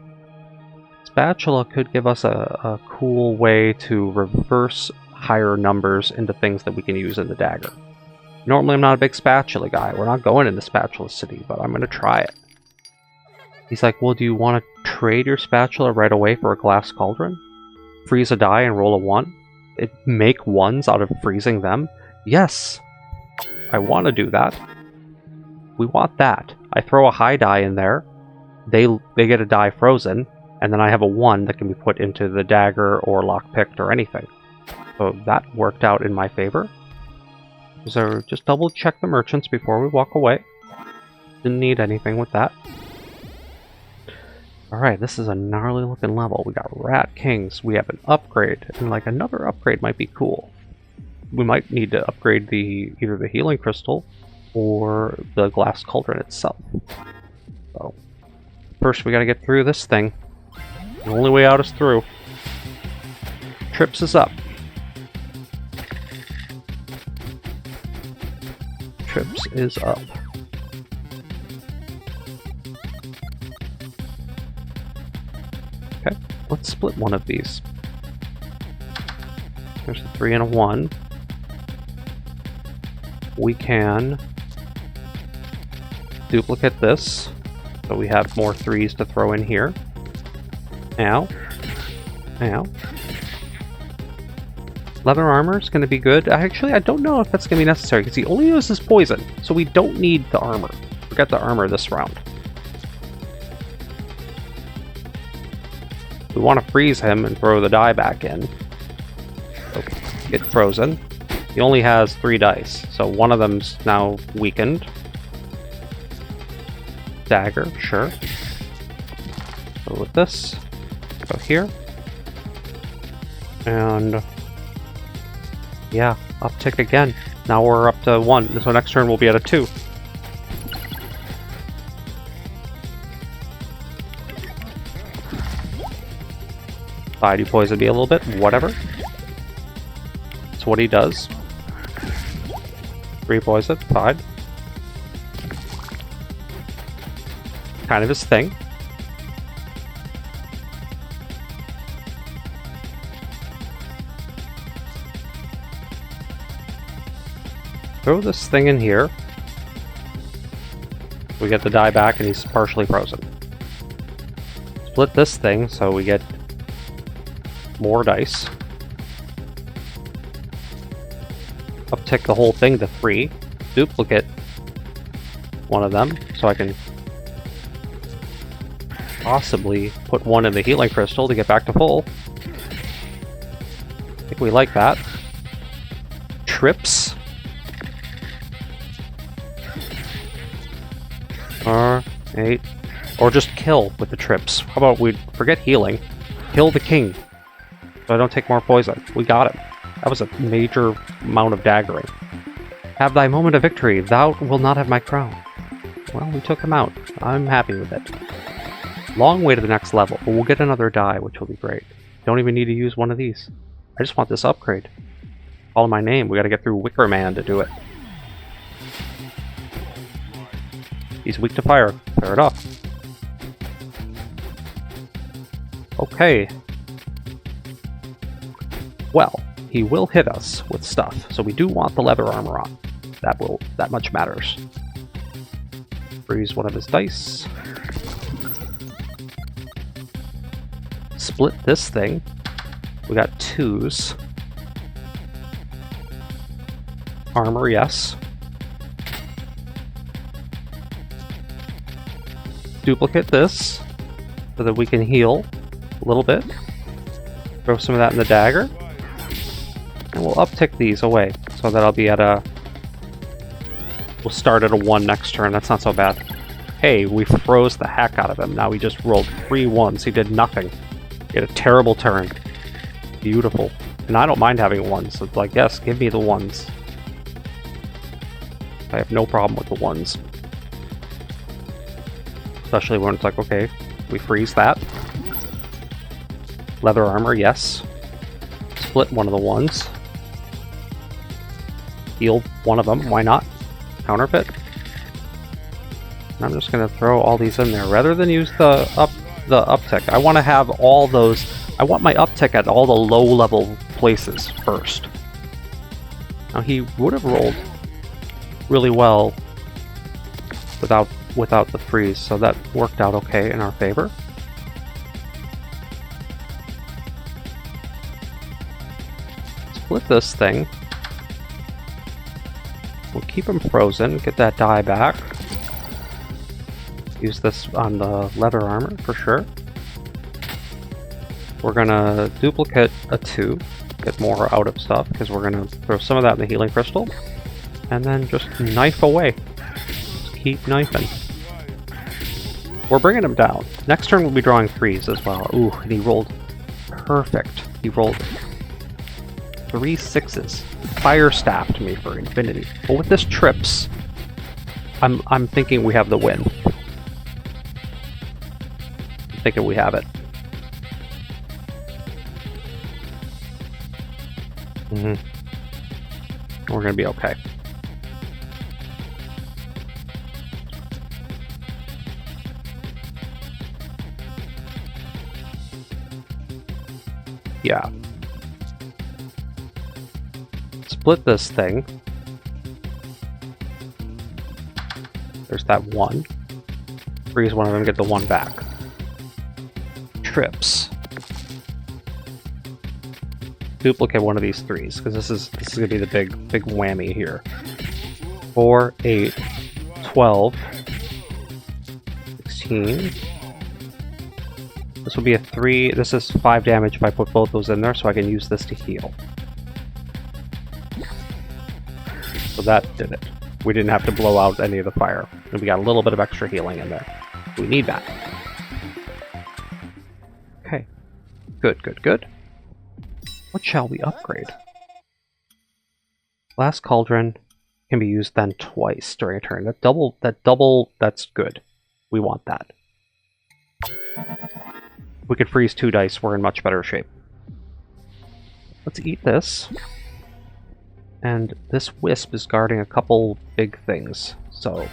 Spatula could give us a cool way to reverse higher numbers into things that we can use in the dagger. Normally I'm not a big spatula guy. We're not going into Spatula City, but I'm going to try it. He's like, well, do you want to trade your spatula right away for a glass cauldron? Freeze a die and roll a 1? Make 1s out of freezing them? Yes! I want to do that. We want that. I throw a high die in there. They get a die frozen, and then I have a 1 that can be put into the dagger or lockpicked or anything. So that worked out in my favor. So just double check the merchants before we walk away. Didn't need anything with that. Alright, this is a gnarly looking level. We got Rat Kings, we have an upgrade, and like another upgrade might be cool. We might need to upgrade either the healing crystal or the glass cauldron itself. So first we gotta get through this thing. The only way out is through. Trips is up. Trips is up. Okay, let's split one of these. There's a 3 and a 1. We can duplicate this, so we have more 3s to throw in here. Ow. Ow. Leather armor is going to be good. Actually, I don't know if that's going to be necessary, because he only uses poison, so we don't need the armor. Forget the armor this round. We want to freeze him and throw the die back in. So get frozen. He only has 3 dice, so one of them's now weakened. Dagger, sure. Go with this. Go here. And yeah, uptick again. Now we're up to 1. So next turn we'll be at a 2. Side you poison me a little bit, whatever. That's what he does. 3 poison, fine. Kind of his thing. Throw this thing in here. We get the die back and he's partially frozen. Split this thing so we get more dice. Uptick the whole thing to 3. Duplicate one of them so I can possibly put 1 in the healing crystal to get back to full. I think we like that. Trips. Or 8. Or just kill with the trips. How about we forget healing? Kill the king. So I don't take more poison. We got him. That was a major amount of daggering. Have thy moment of victory. Thou wilt not have my crown. Well, we took him out. I'm happy with it. Long way to the next level, but we'll get another die, which will be great. Don't even need to use one of these. I just want this upgrade. Follow my name. We gotta get through Wicker Man to do it. He's weak to fire. Fair enough. Okay. Well, he will hit us with stuff, so we do want the leather armor on. That much matters. Freeze one of his dice. Split this thing. We got 2s. Armor, yes. Duplicate this so that we can heal a little bit. Throw some of that in the dagger. And we'll uptick these away so that I'll be at a... We'll start at a 1 next turn. That's not so bad. Hey, we froze the heck out of him. Now he just rolled 3 1s. He did nothing. He had a terrible turn. Beautiful. And I don't mind having 1s. So it's like, yes, give me the 1s. I have no problem with the 1s. Especially when it's like, okay, we freeze that. Leather armor, yes. Split one of the 1s. Heal one of them, why not? Counterfeit. And I'm just going to throw all these in there. Rather than use the uptick, I want to have all those... I want my uptick at all the low-level places first. Now he would have rolled really well without the freeze, so that worked out okay in our favor. Split this thing. We'll keep him frozen, get that die back. Use this on the leather armor for sure. We're gonna duplicate a 2, get more out of stuff, because we're gonna throw some of that in the healing crystal. And then just knife away. Just keep knifing. We're bringing him down. Next turn we'll be drawing 3s as well. Ooh, and he rolled perfect. He rolled 3 6s. Fire staffed me for infinity. But with this trips, I'm thinking we have the win. I'm thinking we have it. We're gonna be okay. Yeah. Split this thing. There's that 1. Freeze one of them, get the 1 back. Trips. Duplicate one of these 3s, because this is gonna be the big whammy here. 4, 8, 12, 16. This will be a 3. This is 5 damage if I put both those in there, so I can use this to heal. So that did it. We didn't have to blow out any of the fire. And we got a little bit of extra healing in there. We need that. Okay. Good, good, good. What shall we upgrade? Glass Cauldron can be used then twice during a turn. That double, that's good. We want that. We could freeze 2 dice, we're in much better shape. Let's eat this. And this wisp is guarding a couple big things. So,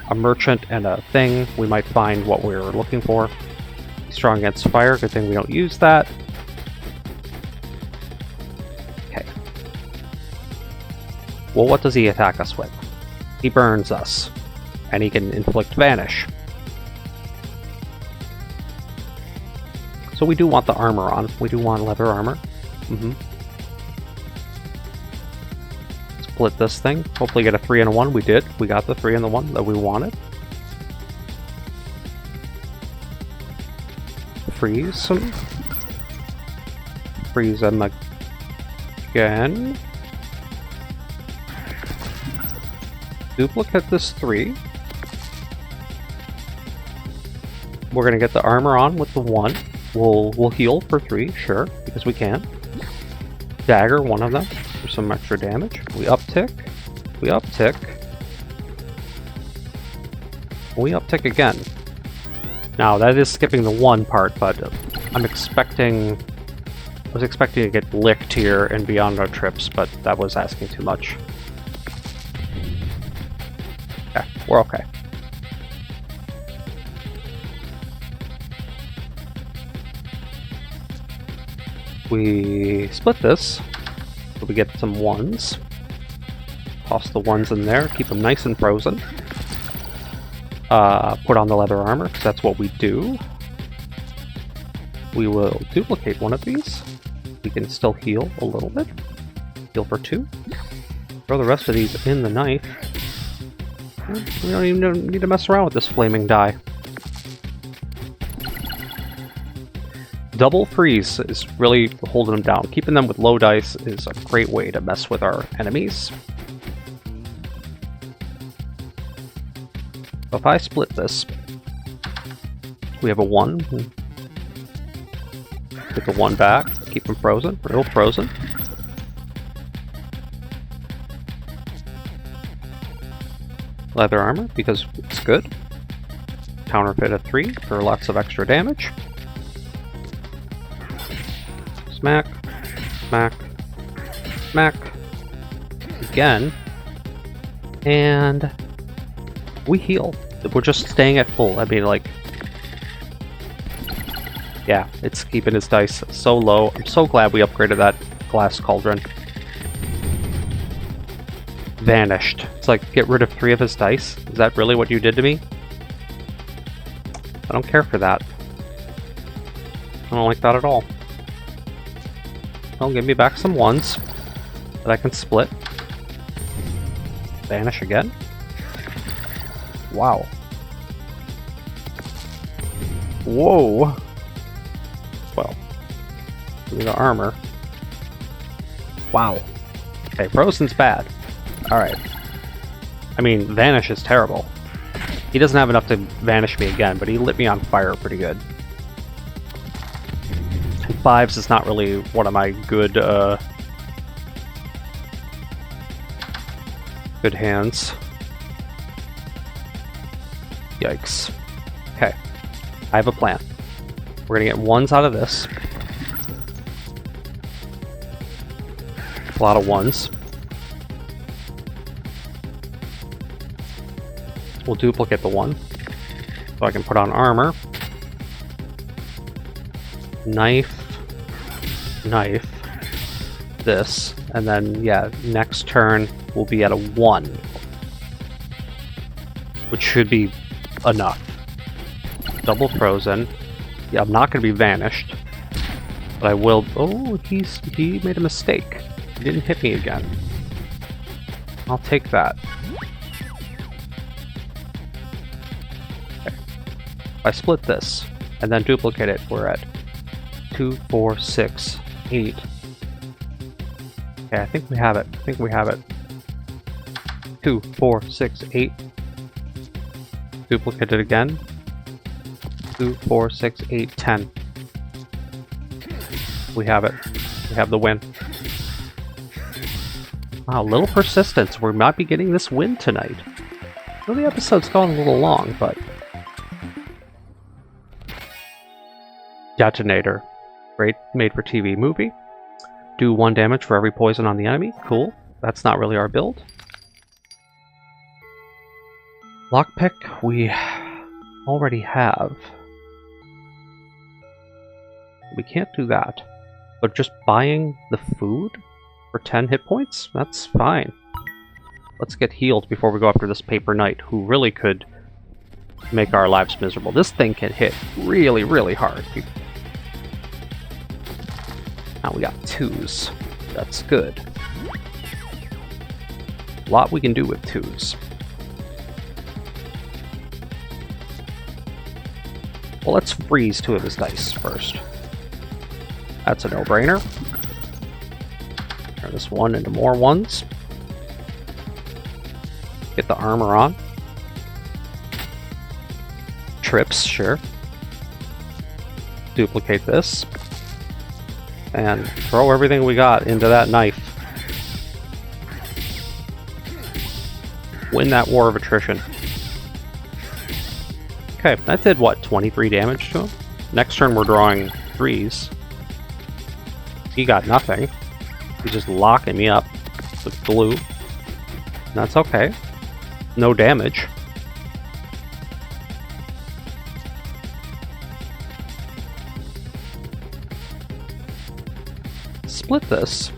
a merchant and a thing, we might find what we're looking for. Strong against fire, good thing we don't use that. Okay. Well, what does he attack us with? He burns us. And he can inflict Vanish. So we do want the armor on. We do want leather armor. Split this thing. Hopefully get a 3 and a 1. We did. We got the 3 and the 1 that we wanted. Freeze him. Freeze him again. Duplicate this 3. We're gonna get the armor on with the 1. We'll heal for 3, sure, because we can. Dagger, one of them, for some extra damage. We uptick. We uptick. We uptick again. Now, that is skipping the 1 part, but I was expecting to get licked here and be on our trips, but that was asking too much. Okay, we're okay. We split this, so we get some 1s. Toss the 1s in there, keep them nice and frozen. Put on the leather armor, because that's what we do. We will duplicate one of these. We can still heal a little bit. Heal for 2. Throw the rest of these in the knife. We don't even need to mess around with this flaming die. Double freeze is really holding them down. Keeping them with low dice is a great way to mess with our enemies. So if I split this, we have a 1. Get the 1 back, keep them frozen, real frozen. Leather armor, because it's good. Counterfeit a 3 for lots of extra damage. Smack, smack, smack. Again. And we heal. We're just staying at full. I mean, like... yeah, it's keeping his dice so low. I'm so glad we upgraded that glass cauldron. Vanished. It's like, get rid of 3 of his dice? Is that really what you did to me? I don't care for that. I don't like that at all. Well, give me back some 1s that I can split. Vanish again. Wow. Whoa. Well, give me the armor. Wow. Okay, frozen's bad. Alright. I mean, vanish is terrible. He doesn't have enough to vanish me again, but he lit me on fire pretty good. 5s is not really one of my good, good hands. Yikes. Okay. I have a plan. We're gonna get 1s out of this. A lot of 1s. We'll duplicate the 1. So I can put on armor. Knife. Knife. This. And then, yeah, next turn we'll be at a 1. Which should be enough. Double frozen. Yeah, I'm not going to be vanished. But I will... oh, he made a mistake. He didn't hit me again. I'll take that. Okay. If I split this, and then duplicate it, we're at 2, 4, 6, 8. Okay, I think we have it. I think we have it. 2, 4, 6, 8. Duplicate it again. 2, 4, 6, 8, 10. We have it. We have the win. Wow, a little persistence. We might be getting this win tonight. Well, the episode's gone a little long, but... Detonator. Great made-for-TV movie. Do 1 damage for every poison on the enemy. Cool. That's not really our build. Lockpick, we already have. We can't do that. But just buying the food for 10 hit points? That's fine. Let's get healed before we go after this paper knight, who really could make our lives miserable. This thing can hit really, really hard. Now we got 2s. That's good. A lot we can do with 2s. Well, let's freeze 2 of his dice first. That's a no-brainer. Turn this 1 into more 1s. Get the armor on. Trips, sure. Duplicate this. And throw everything we got into that knife. Win that war of attrition. Okay, that did what, 23 damage to him? Next turn we're drawing 3s. He got nothing. He's just locking me up with glue. That's okay. No damage. Split this.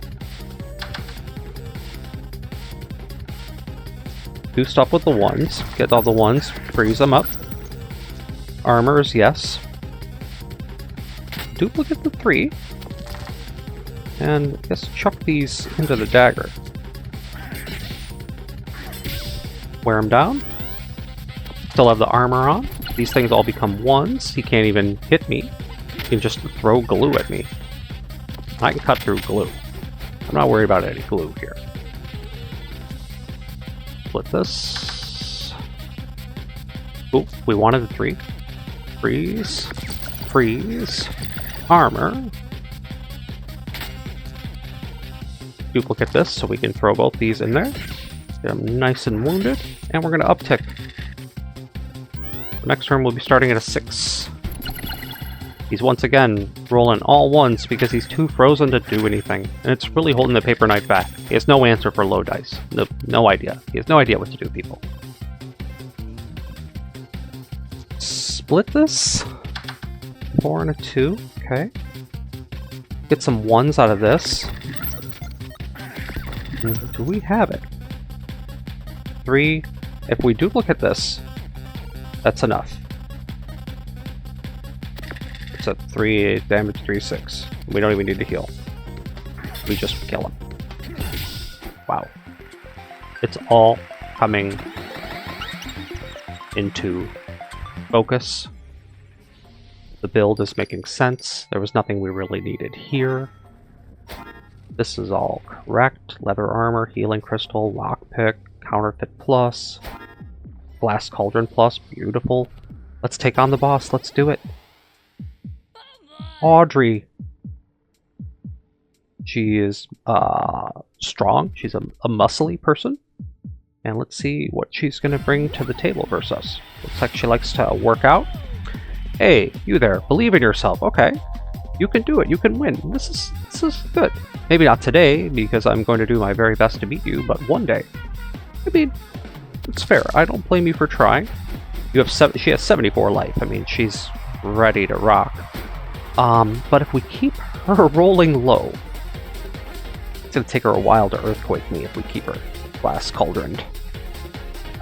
Do stuff with the 1s. Get all the 1s. Freeze them up. Armors, yes. Duplicate the 3. And I guess chuck these into the dagger. Wear them down. Still have the armor on. These things all become 1s. He can't even hit me. He can just throw glue at me. I can cut through glue. I'm not worried about any glue here. Split this. Oop, we wanted the 3. Freeze. Freeze. Armor. Duplicate this so we can throw both these in there. Get them nice and wounded. And we're going to uptick. The next turn we'll be starting at a 6. He's once again rolling all 1s because he's too frozen to do anything. And it's really holding the paper knight back. He has no answer for low dice. No idea. He has no idea what to do, people. Split this. 4 and a 2. Okay. Get some 1s out of this. Do we have it? 3. If we duplicate this, that's enough. It's a 3 damage, 3, 6. We don't even need to heal. We just kill him. Wow. It's all coming into focus. The build is making sense. There was nothing we really needed here. This is all correct. Leather armor, healing crystal, lockpick, counterfeit plus, glass cauldron plus. Beautiful. Let's take on the boss. Let's do it. Audrey. She is strong. She's a muscly person. And let's see what she's going to bring to the table versus us. Looks like she likes to work out. Hey, you there. Believe in yourself. Okay. You can do it. You can win. This is good. Maybe not today, because I'm going to do my very best to beat you, but one day. I mean, it's fair. I don't blame you for trying. You have she has 74 life. I mean, she's ready to rock. But if we keep her rolling low, it's going to take her a while to earthquake me if we keep her glass cauldroned.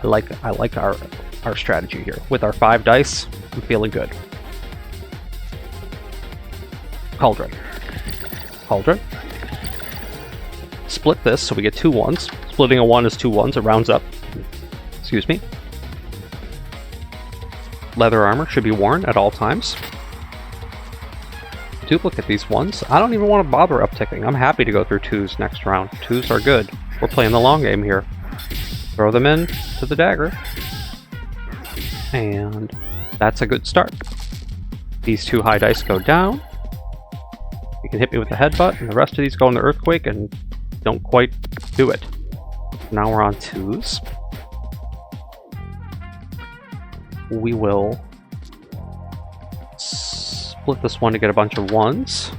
I like our strategy here. With our 5 dice, I'm feeling good. Cauldron. Cauldron. Split this so we get 2 1s. Splitting a 1 is 2 1s. It rounds up. Excuse me. Leather armor should be worn at all times. Duplicate these 1s. I don't even want to bother upticking. I'm happy to go through 2s next round. 2s are good. We're playing the long game here. Throw them in to the dagger. And that's a good start. These 2 high dice go down. You can hit me with the headbutt, and the rest of these go in the earthquake and don't quite do it. Now we're on 2s. We will split this one to get a bunch of 1s.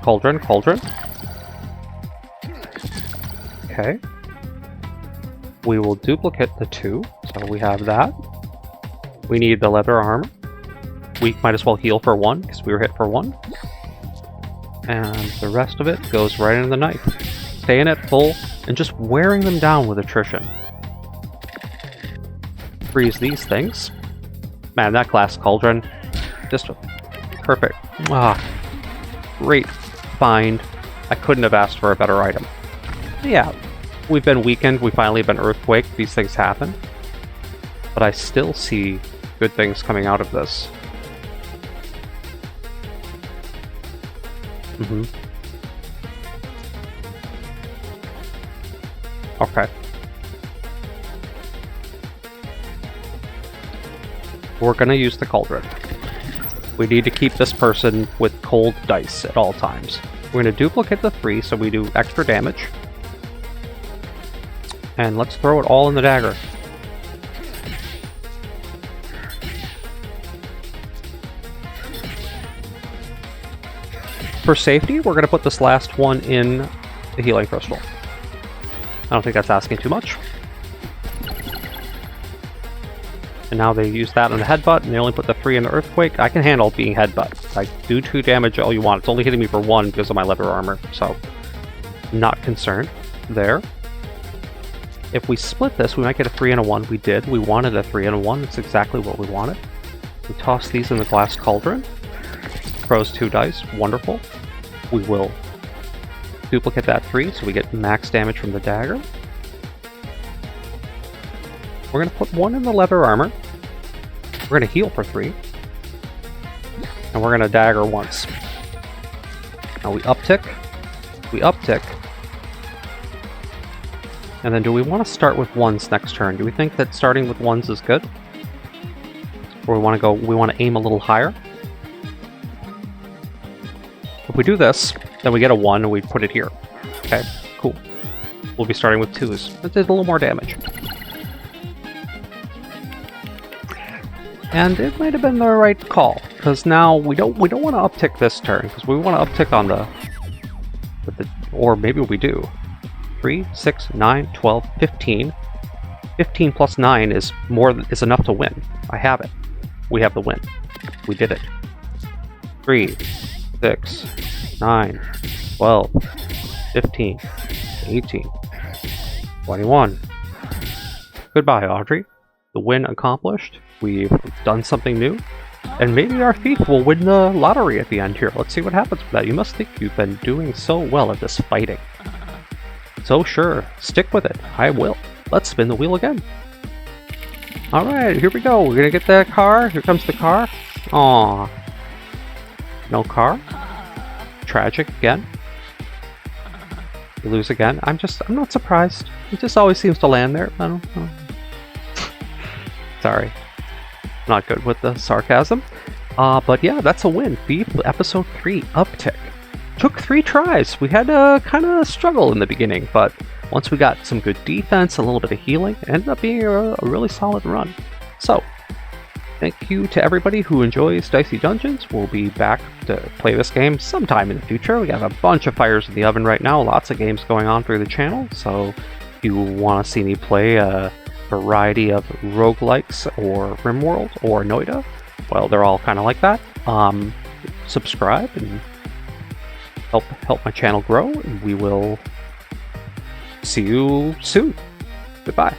Cauldron, cauldron. Okay. We will duplicate the 2, so we have that. We need the leather armor. We might as well heal for 1, because we were hit for 1. And the rest of it goes right into the knife. Staying at full, and just wearing them down with attrition. Freeze these things. Man, that glass cauldron, just perfect. Ah, great find. I couldn't have asked for a better item. Yeah, we've been weakened, we finally have been earthquaked, these things happen. But I still see good things coming out of this. Okay. We're gonna use the cauldron. We need to keep this person with cold dice at all times. We're gonna duplicate the 3 so we do extra damage. And let's throw it all in the dagger. For safety, we're gonna put this last one in the healing crystal. I don't think that's asking too much. And now they use that on the headbutt, and they only put the 3 in the earthquake. I can handle being headbutt. I do 2 damage all you want. It's only hitting me for 1 because of my leather armor, so not concerned there. If we split this, we might get a 3 and a 1. We did. We wanted a 3 and a 1. That's exactly what we wanted. We toss these in the glass cauldron. Throws 2 dice. Wonderful. We will duplicate that 3 so we get max damage from the dagger. We're going to put 1 in the leather armor. We're going to heal for 3. And we're going to dagger once. Now we uptick. We uptick. And then do we want to start with 1s next turn? Do we think that starting with 1s is good? Or we want to aim a little higher? If we do this, then we get a 1 and we put it here. Okay, cool. We'll be starting with 2s. That did a little more damage. And it might have been the right call, because now we don't want to uptick this turn, because we want to uptick on or maybe we do. 3, 6, 9, 12, 15. 15 plus 9 is enough to win. I have it. We have the win. We did it. 3, 6, 9, 12, 15, 18, 21. Goodbye, Audrey. The win accomplished. We've done something new. And maybe our thief will win the lottery at the end here. Let's see what happens with that. You must think you've been doing so well at this fighting. So sure, stick with it. I will. Let's spin the wheel again. Alright, here we go. We're gonna get the car. Here comes the car. Aww. No car. Tragic again. We lose again. I'm not surprised. It just always seems to land there. I don't know. Sorry. Not good with the sarcasm. But yeah, that's a win. Thief episode 3, Uptick. Took 3 tries. We had to kind of struggle in the beginning, but once we got some good defense, a little bit of healing, it ended up being a really solid run. So, thank you to everybody who enjoys Dicey Dungeons. We'll be back to play this game sometime in the future. We have a bunch of fires in the oven right now, lots of games going on through the channel, so if you want to see me play a variety of roguelikes or RimWorld or Noida, well, they're all kind of like that. Subscribe and help my channel grow, and we will see you soon. Goodbye.